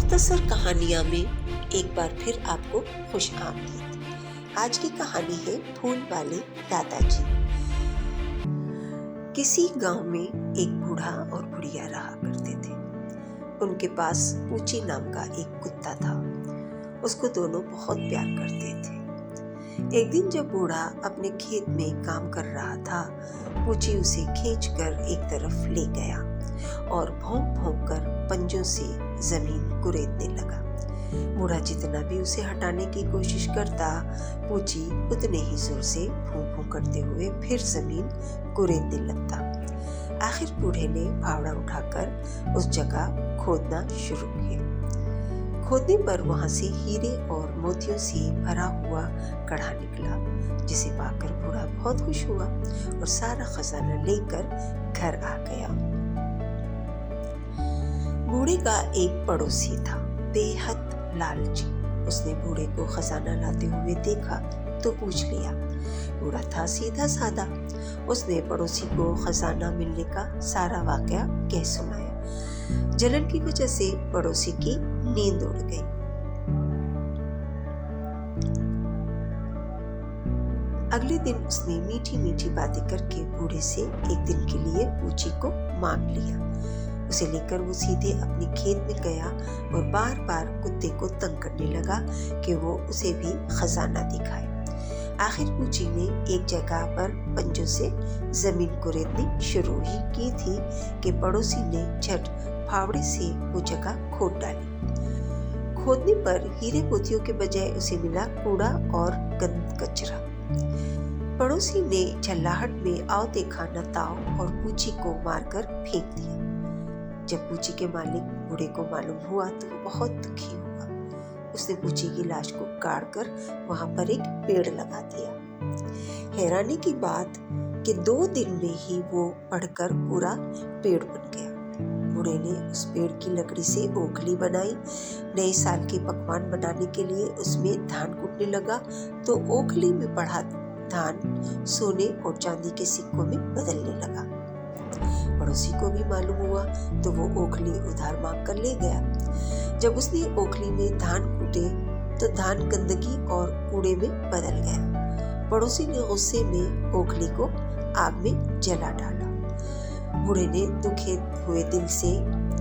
मुख्तसर कहानियाँ में एक बार फिर आपको खुश आमदीद। आज की कहानी है फूल वाले दादाजी। किसी गांव में एक बूढ़ा और बुढ़िया रहा करते थे। उनके पास पूची नाम का एक कुत्ता था। उसको दोनों बहुत प्यार करते थे। एक दिन जब बूढ़ा अपने खेत में काम कर रहा था, पूची उसे खींचकर एक तरफ ले गया और भौंक भौंक कर पंजों से जमीन कुरेदने लगा। बूढ़ा जितना भी उसे हटाने की कोशिश करता, पूची उतने ही जोर से भौं भौं करते हुए फिर जमीन कुरेदने लगता। आखिर बूढ़े ने फावड़ा उठाकर उस जगह खोदना शुरू किया। खोदने पर वहां से हीरे और मोतियों से भरा हुआ कड़ा निकला, जिसे पाकर बूढ़ा बहुत खुश हुआ और सारा खजाना लेकर घर आ गया। बूढ़े का एक पड़ोसी था, बेहद लालची। उसने बूढ़े को खजाना लाते हुए देखा तो पूछ लिया। बूढ़ा था सीधा साधा। उसने पड़ोसी को खजाना मिलने का सारा वाकया कह सुनाया। जलन की वजह से पड़ोसी की नींद उड़ गई। अगले दिन उसने मीठी मीठी बातें करके बूढ़े से एक दिन के लिए पूची को मांग लिया। उसे लेकर वो सीधे अपने खेत में गया और बार बार कुत्ते को तंग करने लगा कि वो उसे भी खजाना दिखाए। आखिर पूची ने एक जगह पर पंजों से जमीन कुरेदनी शुरू ही की थी कि पड़ोसी ने झट फावड़े से वो जगह खोद डाली। खोदने पर हीरे मोतियों के बजाय उसे मिला कूड़ा और गंद कचरा। पड़ोसी ने झल्लाहट में आओ देखा न ताओ और पूची को मारकर फेंक दिया। जब पूची के मालिक बूढ़े को मालूम हुआ तो वो बहुत दुखी हुआ। उसने पूची की लाश को काटकर वहां पर एक पेड़ लगा दिया। हैरानी की बात कि 2 दिन में ही वो बढ़कर पूरा पेड़ बन गया। बूढ़े ने उस पेड़ की लकड़ी से ओखली बनाई। नए साल के पकवान बनाने के लिए उसमें धान कूटने लगा तो ओखली में पड़ा धान सोने और चांदी के सिक्कों में बदलने लगा। पड़ोसी को भी मालूम हुआ तो वो ओखली उधार मांग कर ले गया। जब उसने ओखली में धान कूटे तो धान गंदगी और कूड़े में बदल गया। पड़ोसी ने गुस्से में ओखली को आग में जला डाला। बूढ़े ने दुखे हुए दिल से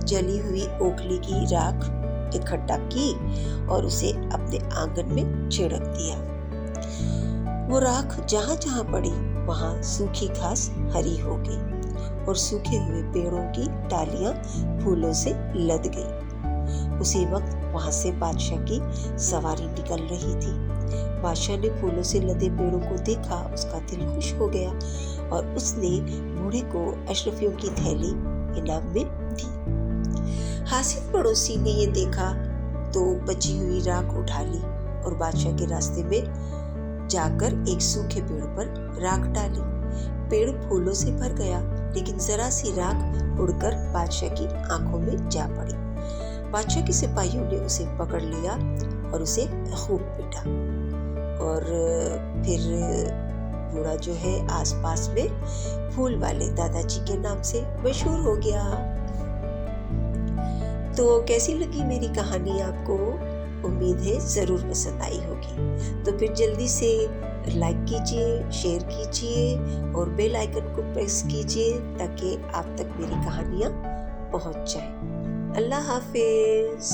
जली हुई ओखली की राख इकट्ठा की और उसे अपने आंगन में छिड़क दिया। वो राख जहां जहां पड़ी वहां सूखी घास हरी हो गई और सूखे हुए पेड़ों की डालियां फूलों से लद गई। उसी वक्त वहां से बादशाह की सवारी निकल रही थी। बादशाह ने फूलों से लदे पेड़ों को देखा, उसका दिल खुश हो गया और उसने बूढ़े को अशरफियों की थैली इनाम में दी। हासिल पड़ोसी ने ये देखा तो बची हुई राख उठा ली और बादशाह के रास्ते में जाकर एक सूखे पेड़ पर राख डाली। पेड़ फूलों से भर गया, लेकिन जरा सी राख उड़कर बादशाह की आंखों में जा पड़ी। बादशाह के सिपाहियों ने उसे पकड़ लिया और उसे खूब पीटा और फिर बूढ़ा जो है आसपास में फूल वाले दादाजी के नाम से मशहूर हो गया। तो कैसी लगी मेरी कहानी आपको? उम्मीद है जरूर पसंद आई होगी। तो फिर जल्दी से लाइक कीजिए, शेयर कीजिए और बेल आइकन को प्रेस कीजिए ताकि आप तक मेरी कहानियाँ पहुँच जाएं। अल्लाह हाफिज।